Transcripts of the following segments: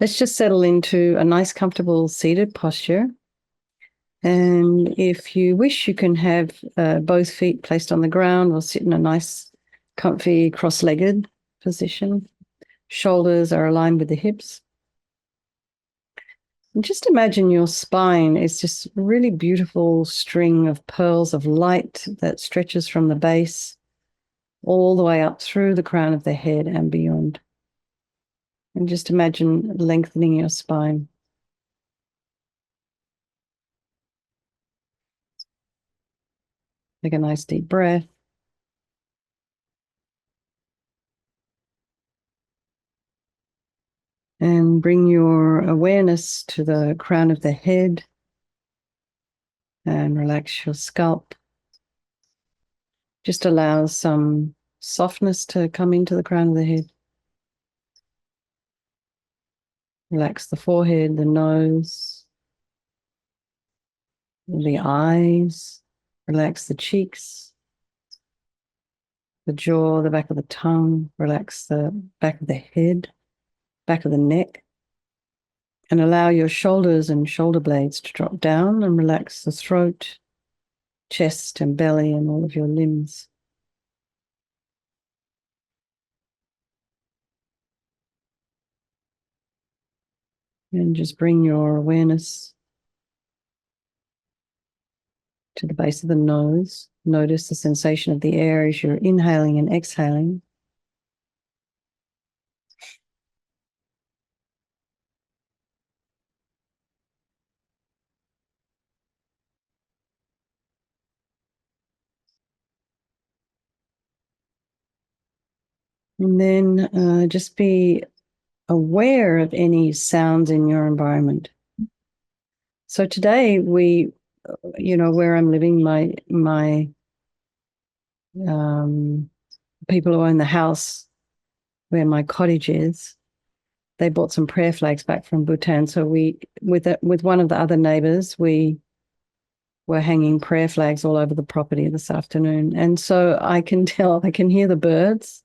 Let's just settle into a nice, comfortable seated posture. And if you wish, you can have both feet placed on the ground or sit in a nice, comfy, cross-legged position. Shoulders are aligned with the hips. And just imagine your spine is just a really beautiful string of pearls of light that stretches from the base all the way up through the crown of the head and beyond. And just imagine lengthening your spine. Take a nice deep breath. And bring your awareness to the crown of the head and relax your scalp. Just allow some softness to come into the crown of the head. Relax the forehead, the nose, the eyes. Relax the cheeks, the jaw, the back of the tongue. Relax the back of the head, back of the neck. And allow your shoulders and shoulder blades to drop down and relax the throat, chest and belly and all of your limbs. And just bring your awareness to the base of the nose. Notice the sensation of the air as you're inhaling and exhaling. And then just be aware of any sounds in your environment. So today where I'm living, my people who own the house where my cottage is, they bought some prayer flags back from Bhutan. So with one of the other neighbors, we were hanging prayer flags all over the property this afternoon. And so I can hear the birds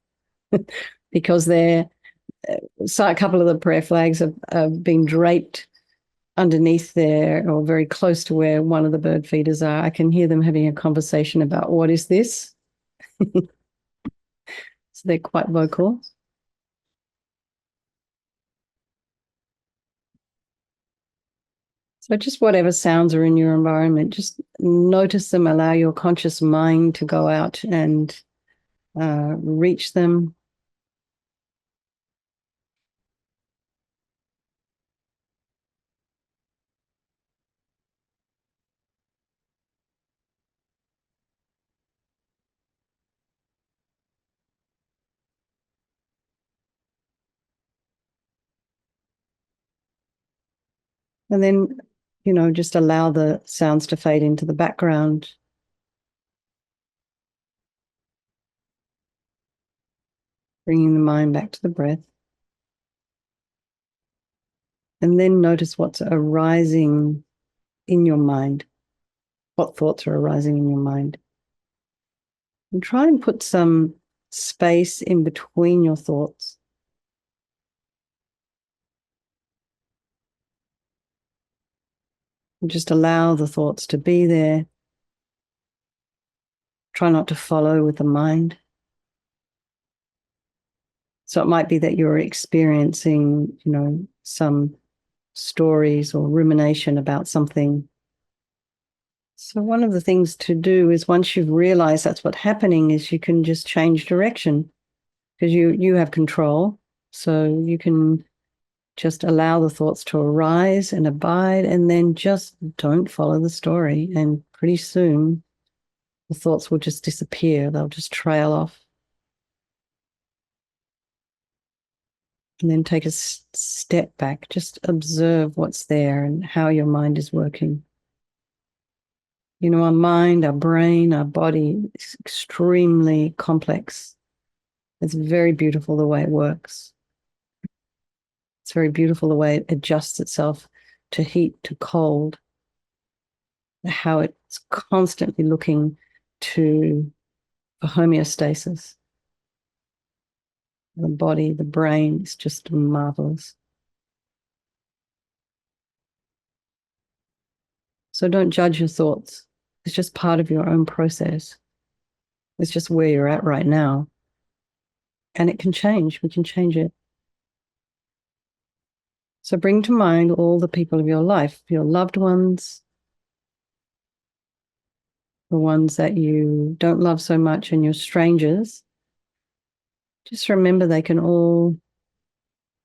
because so a couple of the prayer flags have been draped underneath there or very close to where one of the bird feeders are. I can hear them having a conversation about what is this? So they're quite vocal. So just whatever sounds are in your environment, just notice them, allow your conscious mind to go out and reach them. And then, just allow the sounds to fade into the background. Bringing the mind back to the breath. And then notice what's arising in your mind. What thoughts are arising in your mind. And try and put some space in between your thoughts. And just allow the thoughts to be there. Try not to follow with the mind. So it might be that you're experiencing, some stories or rumination about something. So one of the things to do is once you've realized that's what's happening is you can just change direction because you have control. So you can just allow the thoughts to arise and abide and then just don't follow the story. And pretty soon the thoughts will just disappear. They'll just trail off. And then take a step back. Just observe what's there and how your mind is working. Our mind, our brain, our body is extremely complex. It's very beautiful the way it works. It's very beautiful the way it adjusts itself to heat, to cold, how it's constantly looking for homeostasis. The body, the brain is just marvelous. So don't judge your thoughts. It's just part of your own process. It's just where you're at right now. And it can change. We can change it. So bring to mind all the people of your life, your loved ones, the ones that you don't love so much, and your strangers. Just remember they can all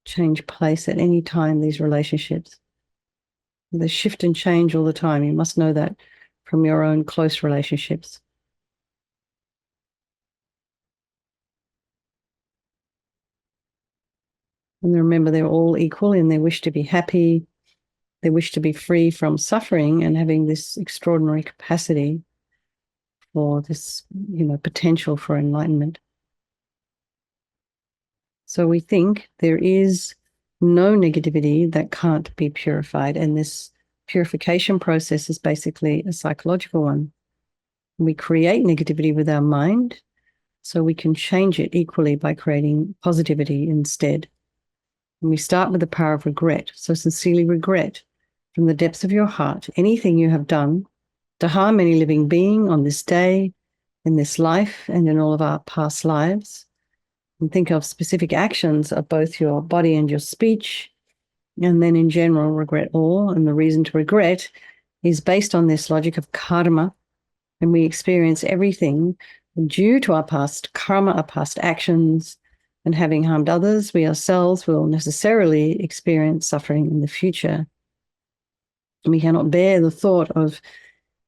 change place at any time, these relationships. They shift and change all the time. You must know that from your own close relationships. And remember, they're all equal in their wish to be happy, their wish to be free from suffering, and having this extraordinary capacity for this, potential for enlightenment. So we think there is no negativity that can't be purified. And this purification process is basically a psychological one. We create negativity with our mind, so we can change it equally by creating positivity instead. And we start with the power of regret. So sincerely regret from the depths of your heart anything you have done to harm any living being on this day, in this life, and in all of our past lives. And think of specific actions of both your body and your speech. And then in general, regret all. And the reason to regret is based on this logic of karma. And we experience everything due to our past karma, our past actions, and having harmed others, we ourselves will necessarily experience suffering in the future. And we cannot bear the thought of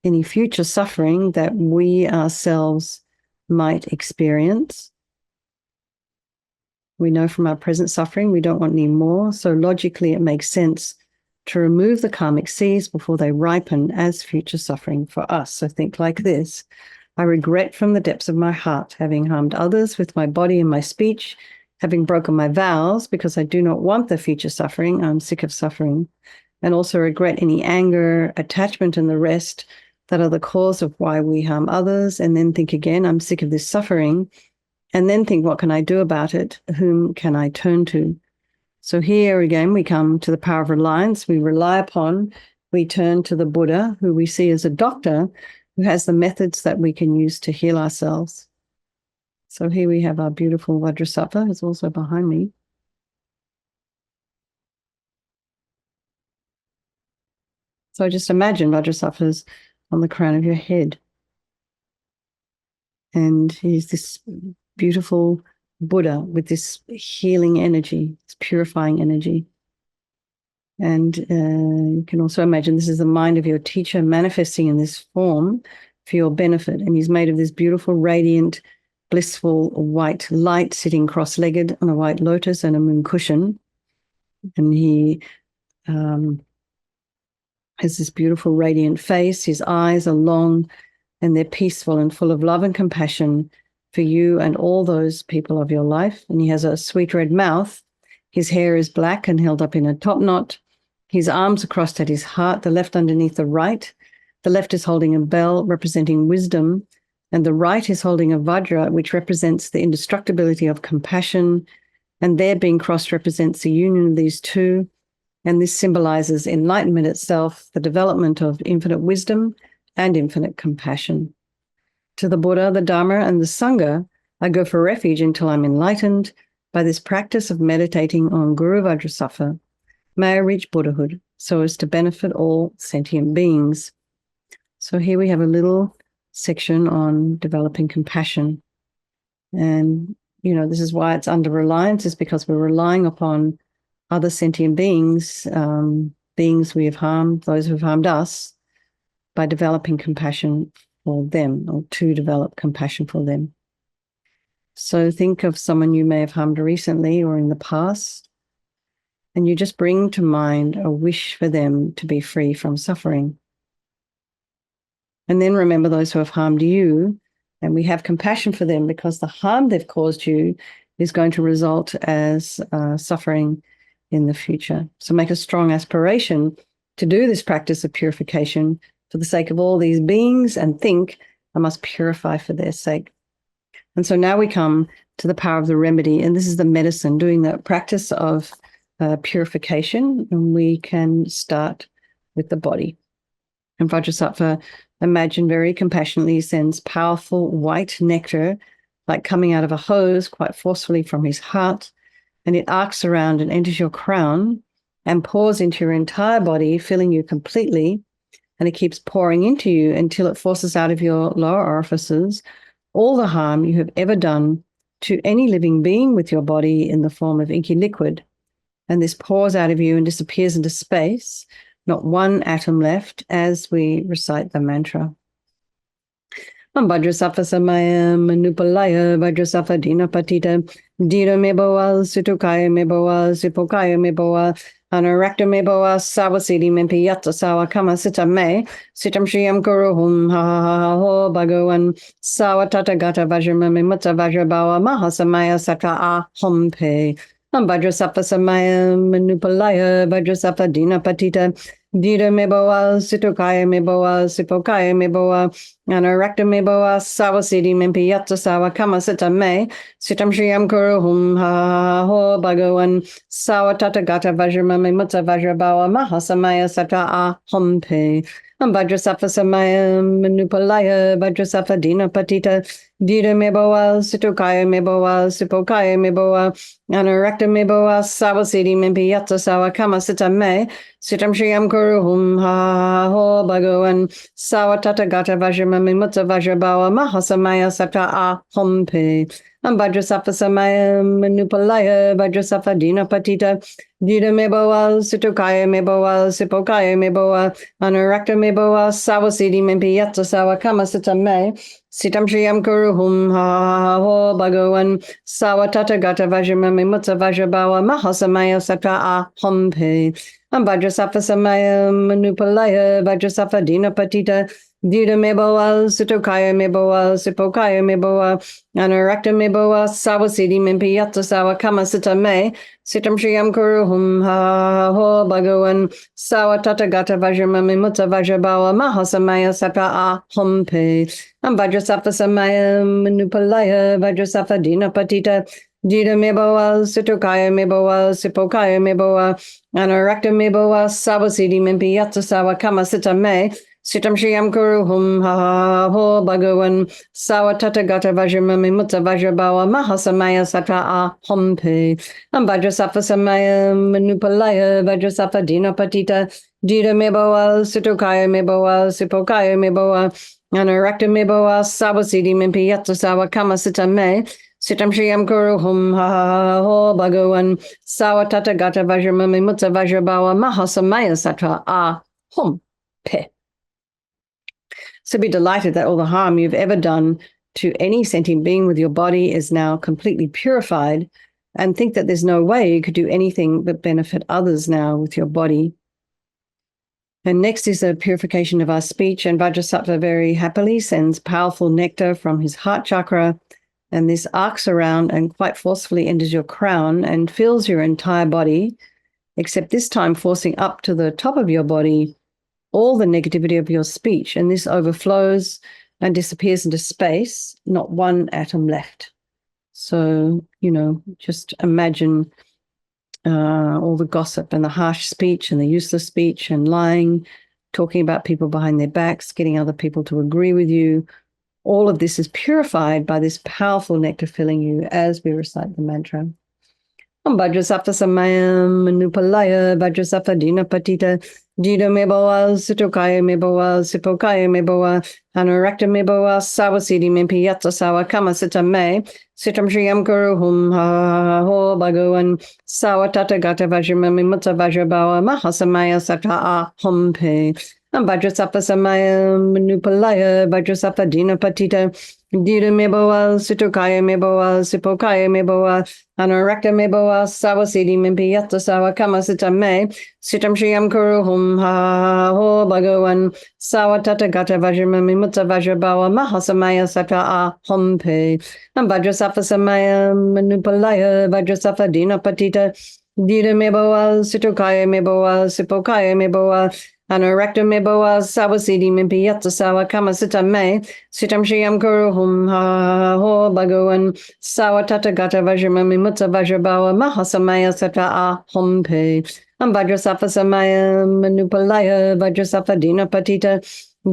any future suffering that we ourselves might experience. We know from our present suffering we don't want any more, so logically it makes sense to remove the karmic seeds before they ripen as future suffering for us. So think like this. I regret from the depths of my heart having harmed others with my body and my speech, having broken my vows because I do not want the future suffering. I'm sick of suffering. And also regret any anger, attachment, and the rest that are the cause of why we harm others. And then think again, I'm sick of this suffering. And then think, what can I do about it? Whom can I turn to? So here again, we come to the power of reliance. We rely upon, we turn to the Buddha, who we see as a doctor, who has the methods that we can use to heal ourselves. So here we have our beautiful Vajrasattva, who's also behind me. So just imagine Vajrasattva's on the crown of your head. And he's this beautiful Buddha with this healing energy, this purifying energy. And you can also imagine this is the mind of your teacher manifesting in this form for your benefit. And he's made of this beautiful, radiant, blissful white light sitting cross-legged on a white lotus and a moon cushion. And he has this beautiful, radiant face. His eyes are long and they're peaceful and full of love and compassion for you and all those people of your life. And he has a sweet red mouth. His hair is black and held up in a top knot. His arms are crossed at his heart, the left underneath the right. The left is holding a bell representing wisdom, and the right is holding a vajra, which represents the indestructibility of compassion. And their being crossed represents the union of these two. And this symbolizes enlightenment itself, the development of infinite wisdom and infinite compassion. To the Buddha, the Dharma, and the Sangha, I go for refuge until I'm enlightened by this practice of meditating on Guru Vajrasattva. May I reach Buddhahood so as to benefit all sentient beings. So here we have a little section on developing compassion. And, this is why it's under reliance, is because we're relying upon other sentient beings, beings we have harmed, those who have harmed us, by developing compassion for them, or to develop compassion for them. So think of someone you may have harmed recently or in the past, and you just bring to mind a wish for them to be free from suffering. And then remember those who have harmed you, and we have compassion for them because the harm they've caused you is going to result as suffering in the future. So make a strong aspiration to do this practice of purification for the sake of all these beings, and think, I must purify for their sake. And so now we come to the power of the remedy, and this is the medicine, doing the practice of purification, and we can start with the body. And Vajrasattva, imagine very compassionately, sends powerful white nectar, like coming out of a hose, quite forcefully from his heart. And it arcs around and enters your crown and pours into your entire body, filling you completely. And it keeps pouring into you until it forces out of your lower orifices all the harm you have ever done to any living being with your body in the form of inky liquid. And this pours out of you and disappears into space, not one atom left, as we recite the mantra. Vajrasattva samaya manupalaya Vajrasattva dinapatita Dira meboa Sutukaya meboa Sipokaya meboa Anarakta meboa Sawasidi mempiyata sawa kama sita me Sitam Shriyam Kuruhum ha ha ha ho Bhagavan Sawatata gata Vajramami Mutta Vajrabawa Mahasamaya Sata ahompe Vajrasattva samaya manupalaya Vajrasattva dinapatita Dira meboa Situkaya meboa Sipokaya meboa Anarakta meboa Sawasidi mempiyata sawa kama sita me Sitam Shriyam Kuruhum ha ho Bhagavan Sawatata gata Vajramami Mutta Vajrabawa Mahasamaya Sata ahompe Vajrasattva samaya manupalaya Vajrasattva dinapatita Dira meboa Situkaya meboa Sipokaya meboa Anarakta meboa Sawasidi mempiyata sawa kama sita me Sitam Shriyam Kuruhum ha ho Bhagavan Sawatata gata Vajramami Mutta Vajrabawa Mahasamaya Sata ahompe Vajrasattva samaya manupalaya Vajrasattva dinapatita Dira meboa Situkaya meboa Sipokaya meboa Anarakta meboa Sawasidi mempiyata sawa kama sita me Sitam Shriyam Kuruhum ha ho Bhagavan Sawatata gata Vajramami Mutta Vajrabawa Mahasamaya Sata ahompe Vajrasattva samaya manupalaya Vajrasattva dinapatita Dira meboa Situkaya meboa Sipokaya meboa Anarakta meboa Sawasidi mempiyata sawa kama sita me Sitam Shriyam Kuruhum ha ho Bhagavan Sawatata gata Vajramami Mutta Vajrabawa Mahasamaya Sata ahompe Vajrasattva samaya manupalaya Vajrasattva dinapatita Dira meboa Situkaya meboa Sipokaya meboa Anarakta meboa Sawasidi mempiyata sawa kama sita me Sitam Shriyam Kuruhum ha ho Bhagavan Sawatata gata Vajramami Mutta Vajrabawa Mahasamaya Sata ahompe Vajrasattva samaya manupalaya Vajrasattva dinapatita Dira meboa Situkaya meboa Sipokaya meboa Anarakta meboa Sawasidi mempiyata sawa kama sita me Sitam Shriyam Kuruhum ha ho Bhagavan Sawatata gata Vajramami Mutta Vajrabawa Mahasamaya Sata ahompe. So be delighted that all the harm you've ever done to any sentient being with your body is now completely purified, and think that there's no way you could do anything but benefit others now with your body. And next is the purification of our speech, and Vajrasattva very happily sends powerful nectar from his heart chakra, and this arcs around and quite forcefully enters your crown and fills your entire body, except this time forcing up to the top of your body all the negativity of your speech, and this overflows and disappears into space, not one atom left. So, just imagine all the gossip and the harsh speech and the useless speech and lying, talking about people behind their backs, getting other people to agree with you. All of this is purified by this powerful nectar filling you as we recite the mantra. Vajrasattva samaya manupalaya Vajrasattva dinapatita Dira meboa Situkaya meboa Sipokaya meboa Anarakta meboa Sawasidi mempiyata sawa kama sita me Sitam Shriyam Kuruhum ha ho Bhagavan Sawatata gata Vajramami Mutta Vajrabawa Mahasamaya Sata ahompe Vajrasattva samaya manupalaya Vajrasattva dinapatita Dira meboa Situkaya meboa Sipokaya meboa Anarakta meboa Sawasidi mempiyata sawa kama sita me Sitam Shriyam Kuruhum ha ho Bhagavan Sawatata gata Vajramami Mutta Vajrabawa Mahasamaya Sata ahompe Vajrasattva samaya manupalaya Vajrasattva dinapatita Dira meboa Situkaya meboa Sipokaya meboa Anarakta meboa Sawasidi mempiyata sawa kama sita me Sitam Shriyam Kuruhum ha ho Bhagavan Sawatata gata Vajramami Mutta Vajrabawa Mahasamaya Sata ahompe Vajrasattva Samaya Manupalaya Vajrasattva Dina Patita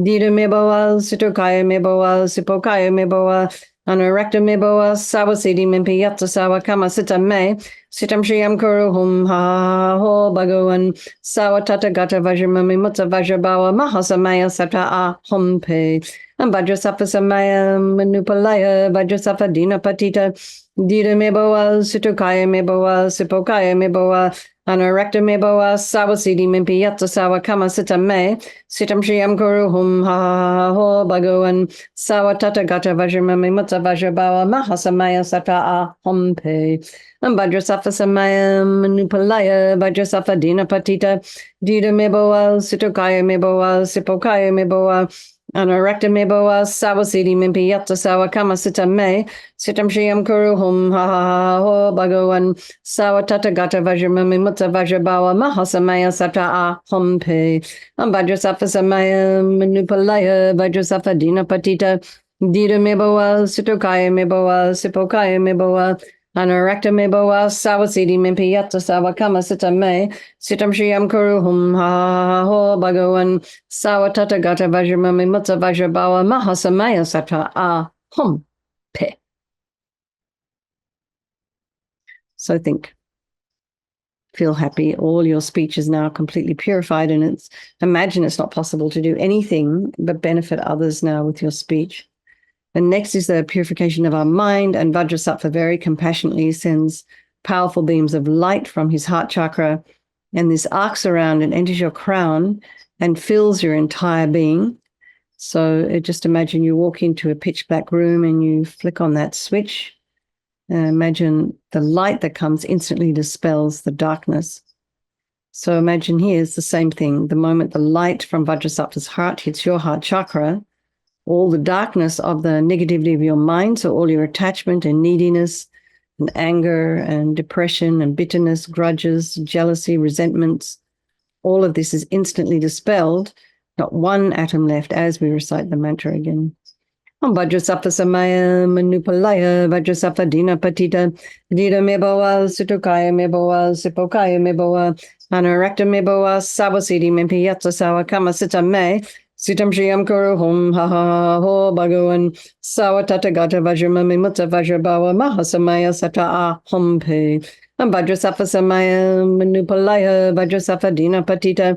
Dita Meboa Situkaya Meboa Sipokaya Meboa Anorekta Meboa Sawasidi Mimpiyatsa Sawa Kama Sita Me Sitam Shriam Kuru Hum Ha Ho Bhagavan Sawatata Gata Vajramami Mutta Vajrabawa Mahasamaya Sata A Hum Pe Vajrasattva Samaya Manupalaya Vajrasattva Dina Patita Dita Meboa Situkaya Meboa Sipokaya Meboa Anorekta Meboa Sawasidi Mimpiyatsa Sawa Kama Sita Me Sitam Shriam Kuru Hum Ha Ho Bhagavan Sawatata Gata Vajramami Mutta Vajrabawa Mahasamaya Sata A Hum Pe Vajrasattva Samaya Manupalaya Vajrasattva Dina Patita Dita Meboa Situkaya Meboa Sipokaya Meboa Anorekta Meboa Sawasidi Mimpiyatsa Sawa Kama Sita Me Sitam Shriam Kuru Hum Ha Ho Bhagavan Sawatata Gata Vajramami Mutta Vajrabawa Mahasamaya Sata A Hum Pe Vajrasattva Samaya Manupalaya Vajrasattva Dina Patita Dita Meboa Situkaya Meboa Sipokaya Meboa Anorekta Meboa Sawasidi Mimpiyatsa Sawa Kama Sita Me Sitam Shriam Kuru Hum Ha Ho Bhagavan Sawatata Gata Vajramami Mutta Vajrabawa Mahasamaya Sata A Hum Pe. So think, feel happy. All your speech is now completely purified, and imagine it's not possible to do anything but benefit others now with your speech. And next is the purification of our mind, and Vajrasattva very compassionately sends powerful beams of light from his heart chakra, and this arcs around and enters your crown and fills your entire being. So just imagine you walk into a pitch black room and you flick on that switch. Imagine the light that comes instantly dispels the darkness. So imagine here is the same thing. The moment the light from Vajrasattva's heart hits your heart chakra, all the darkness of the negativity of your mind, so all your attachment and neediness and anger and depression and bitterness, grudges, jealousy, resentments, all of this is instantly dispelled. Not one atom left as we recite the mantra again. Vajrasattva Samaya Manupalaya Vajrasattva Dina Patita Dita Meboa Situkaya Meboa Sipokaya Meboa Anorekta Meboa Sawasidi Mimpiyatsa Sawa Kama Sita Me Sitam Shriam Kuru Hum Ha Ho Bhagavan Sawatata Gata Vajramami Mutta Vajrabawa Mahasamaya Sata A Hum Pe Vajrasattva Samaya Manupalaya Vajrasattva Dina Patita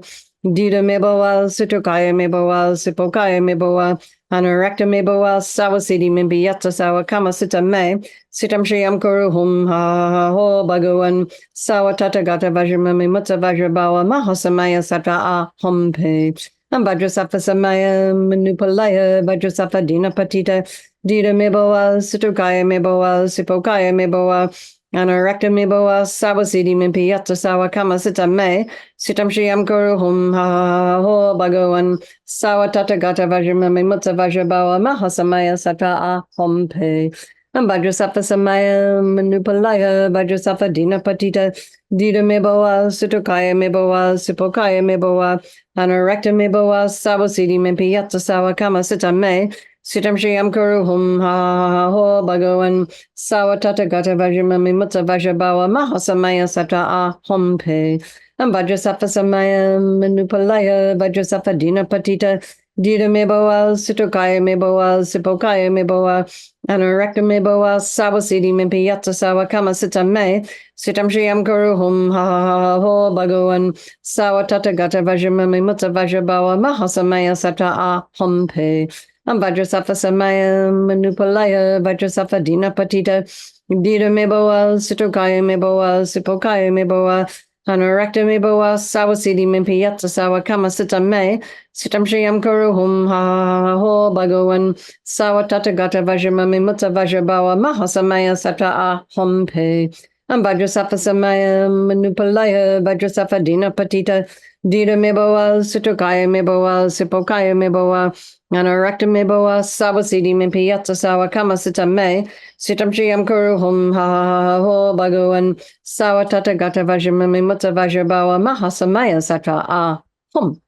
Dita Meboa Situkaya Meboa Sipokaya Meboa Anorekta Meboa Sawasidi Mimpiyatsa Sawa Kama Sita Me Sitam Shriam Kuru Hum Ha Ho Bhagavan Sawatata Gata Vajramami Mutta Vajrabawa Mahasamaya Sata A Hum Pe Vajrasattva Samaya Manupalaya Vajrasattva Dina Patita Dita Meboa Situkaya Meboa Sipokaya Meboa Anorekta Meboa Sawasidi Mimpiyatsa Sawa Kama Sita Me Sitam Shriam Kuru Hum Ha Ho Bhagavan Sawatata Gata Vajramami Mutta Vajrabawa Mahasamaya Sata A Hum Pe Vajrasattva Samaya Manupalaya Vajrasattva Dina Patita Dita Meboa Situkaya Meboa Sipokaya Meboa Anorekta Meboa Sawasidi Mimpiyatsa Sawa Kama Sita Me Sitam Shriam Kuru Hum Ha Ho Bhagavan Sawatata Gata Vajramami Mutta Vajrabawa Mahasamaya Sata A Hum Pe Vajrasattva Samaya Manupalaya Vajrasattva Dina Patita Dita Meboa Situkaya Meboa Sipokaya Meboa Anorekta Meboa Sawasidi Mimpiyatsa Sawa Kama Sita Me Sitam Shriam Kuru Hum Ha Ho Bhagavan Sawatata Gata Vajramami Mutta Vajrabawa Mahasamaya Sata A Hum Pe Vajrasattva Samaya Manupalaya Vajrasattva Dina Patita Dita Meboa Situkaya Meboa Sipokaya Meboa Anorekta Meboa Sawasidi Mimpiyatsa Sawa Kama Sita Me Sitam Shriam Kuru Hum Ha Ho Bhagavan Sawatata Gata Vajramami Mutta Vajrabawa Mahasamaya Sata A Hum Pe Vajrasattva Samaya Manupalaya Vajrasattva Dina Patita Dita Meboa Situkaya Meboa Sipokaya Meboa Anorekta Meboa Sawasidi Mimpiyatsa Sawa Kama Sita Me Sitam Shriam Kuru Hum Ha Ho Bhagavan Sawatata Gata Vajramami Mutta Vajrabawa Mahasamaya Sata A Hum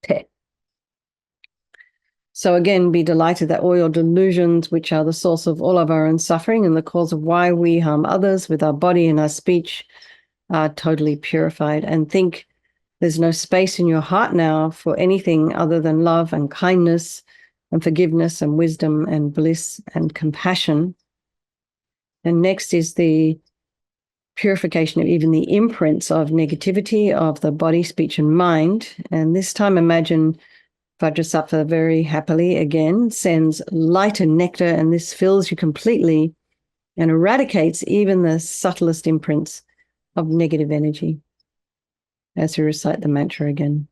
Pe. So again, be delighted that all your delusions, which are the source of all of our own suffering and the cause of why we harm others with our body and our speech, are totally purified. And think There's no space in your heart now for anything other than love and kindness and forgiveness and wisdom and bliss and compassion. And next is the purification of even the imprints of negativity of the body, speech, and mind. And this time, imagine Vajrasattva very happily again sends light and nectar, and this fills you completely and eradicates even the subtlest imprints of negative energy as you recite the mantra again.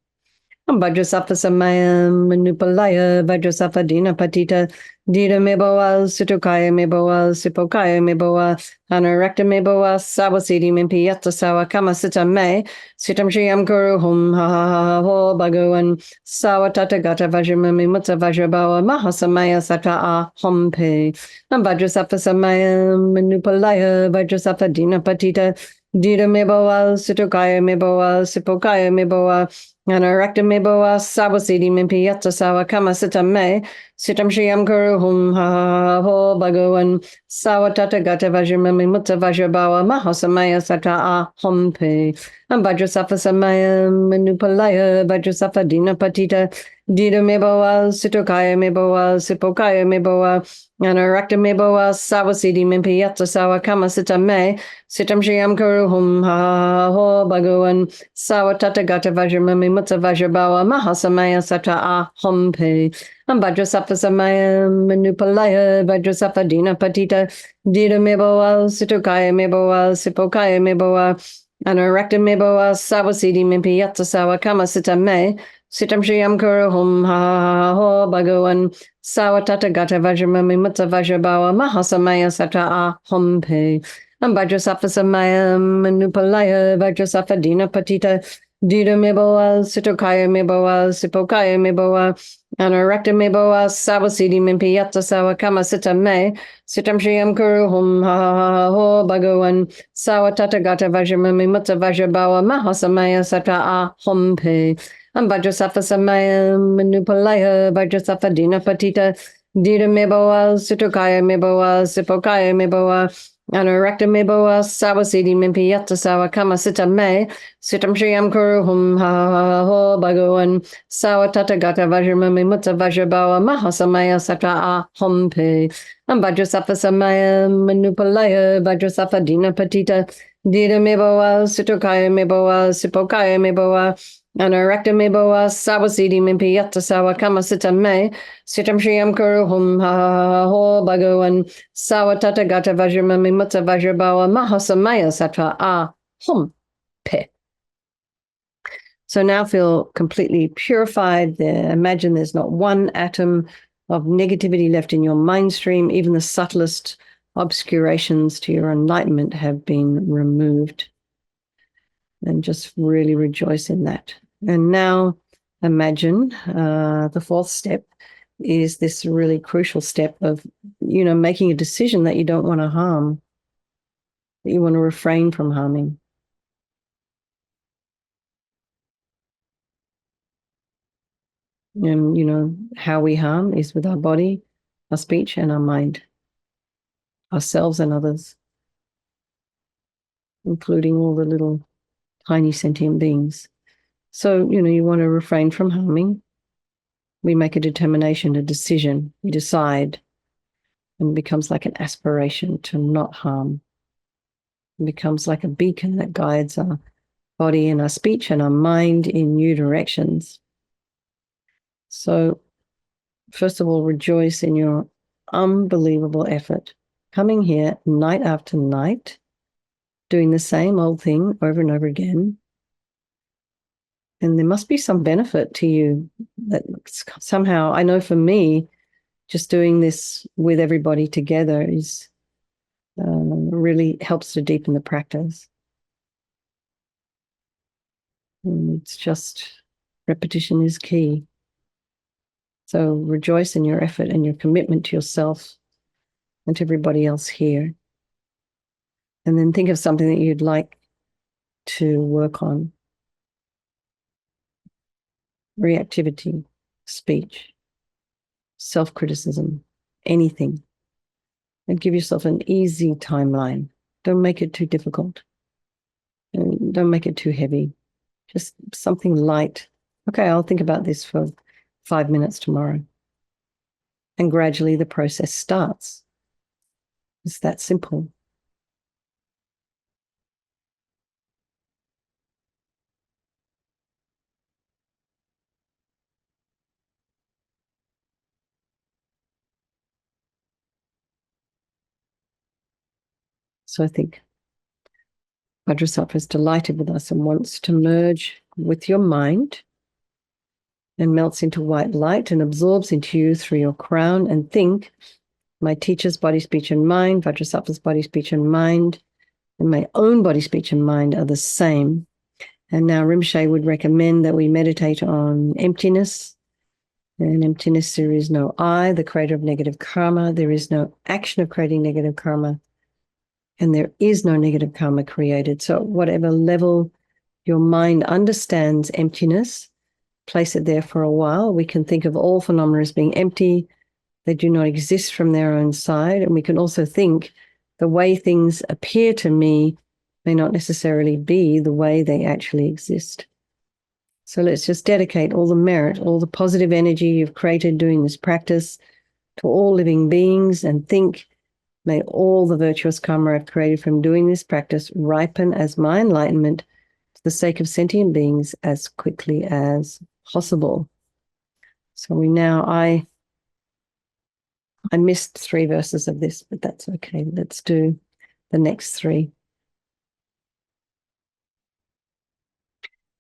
Vajrasattva samayam manupalaya Vajrasattva dina patita dita meboa sutukaya meboa sipokaya meboa anarakta meboa sawasidi mimpiyata sawa kama sita me sitam shiyam guru hum ha ha ha ho bhagavan sawatata gata vajramami mutta vajrabawa mahasamaya sata a hompe. Vajrasattva samayam manupalaya Vajrasattva dina patita dita meboa sutukaya meboa sipokaya meboa Anarakta meboa sawasidi mimpiyata sawa kama sita me sitam shiyam guru hum ha ho bhagavan sawatata gata vajramami mutta vajrabawa mahasamaya sata a hompe. Vajrasattva samaya manupalaya Vajrasattva dina patita dita meboa situkaya meboa sipokaya meboa Anarakta meboa sawasidi mimpiyata sawa kama sita me sitam shiyam guru hum ha ho bhagavan sawatata gata vajramami mutta vajrabawa mahasamaya sata a hompe. Vajrasattva samaya manupalaya Vajrasattva dina patita dita meboa situkaya meboa sipokaya meboa Anarakta meboa sawasidi mimpiyata sawa kama sita me sitam shiyam guru hum ha ho bhagavan sawatata gata vajramami mutta vajrabawa mahasamaya sata a hompe. Vajrasattva samaya manupalaya Vajrasattva dina patita dita meboa situkaya meboa sipokaya meboa Anarakta meboa sawasidi mimpiyata sawa kama sita me sitam shiyam guru hum ha ho bhagavan sawatata gata vajramami mutta vajrabawa mahasamaya sata a hompe. Vajrasattva samaya manupalaya Vajrasattva dina patita dita meboa situkaya meboa sipokaya meboa Anarakta meboa sawasidi mimpiyata sawa kama sita me sitam shiyam guru hum ha ho bhagavan sawatata gata vajramami mutta vajrabawa mahasamaya sata a hompe. Vajrasattva samaya manupalaya Vajrasattva dina patita dita meboa situkaya meboa sipokaya meboa Anarakta meboa sawasidi mimpiyata sawa kama sita me sitam shiyam guru hum ha ho bhagavan sawatata gata vajramami mutta vajrabawa mahasamaya sata a hompe. So now feel completely purified. Imagine there's not one atom of negativity left in your mind stream. Even the subtlest obscurations to your enlightenment have been removed. And just really rejoice in that. And now imagine the fourth step is this really crucial step of, making a decision that you don't want to harm, that you want to refrain from harming. And, how we harm is with our body, our speech, and our mind, ourselves and others, including all the little tiny sentient beings. So, you want to refrain from harming. We make a determination, a decision. We decide, and it becomes like an aspiration to not harm. It becomes like a beacon that guides our body and our speech and our mind in new directions. So, first of all, rejoice in your unbelievable effort. Coming here night after night, doing the same old thing over and over again. And there must be some benefit to you that somehow, I know for me, just doing this with everybody together is really helps to deepen the practice. And it's just repetition is key. So rejoice in your effort and your commitment to yourself and to everybody else here. And then think of something that you'd like to work on. Reactivity, speech, self-criticism, anything. And give yourself an easy timeline. Don't make it too difficult. And don't make it too heavy. Just something light. Okay, I'll think about this for 5 minutes tomorrow. And gradually the process starts. It's that simple. So I think Vajrasattva is delighted with us and wants to merge with your mind and melts into white light and absorbs into you through your crown. And think, my teacher's body, speech, and mind, Vajrasattva's body, speech, and mind, and my own body, speech, and mind are the same. And now Rinpoche would recommend that we meditate on emptiness. In emptiness, there is no I, the creator of negative karma. There is no action of creating negative karma. And there is no negative karma created. So whatever level your mind understands emptiness, place it there for a while. We can think of all phenomena as being empty. They do not exist from their own side. And we can also think the way things appear to me may not necessarily be the way they actually exist. So let's just dedicate all the merit, all the positive energy you've created doing this practice to all living beings, and think, may all the virtuous karma I've created from doing this practice ripen as my enlightenment for the sake of sentient beings as quickly as possible. So I missed 3 verses of this, but that's okay. Let's do the next 3.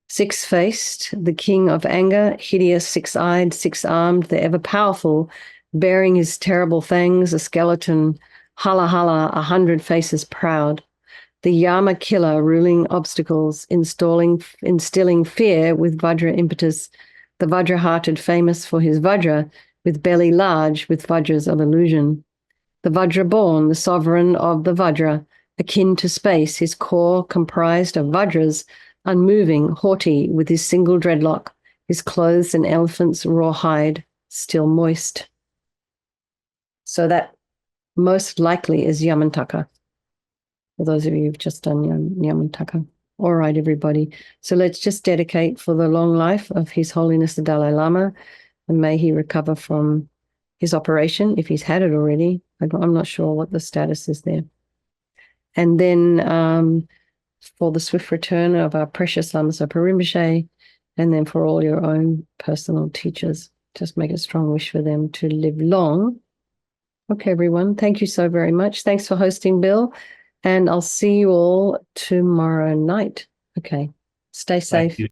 Six-faced, the king of anger, hideous, six-eyed, six-armed, the ever-powerful, bearing his terrible fangs, a skeleton, hala hala, 100 faces proud. The Yama killer, ruling obstacles, instilling fear with Vajra impetus, the Vajra-hearted famous for his Vajra, with belly large with Vajras of illusion. The Vajra-born, the sovereign of the Vajra, akin to space, his core comprised of Vajras, unmoving, haughty, with his single dreadlock, his clothes an elephant's raw hide, still moist. So that most likely is Yamantaka. For those of you who've just done Yamantaka. All right, everybody. So let's just dedicate for the long life of His Holiness the Dalai Lama, and may he recover from his operation, if he's had it already. I'm not sure what the status is there. And then for the swift return of our precious Lama Zopa Rinpoche, and then for all your own personal teachers, just make a strong wish for them to live long. Okay, everyone. Thank you so very much. Thanks for hosting, Bill. And I'll see you all tomorrow night. Okay. Stay safe.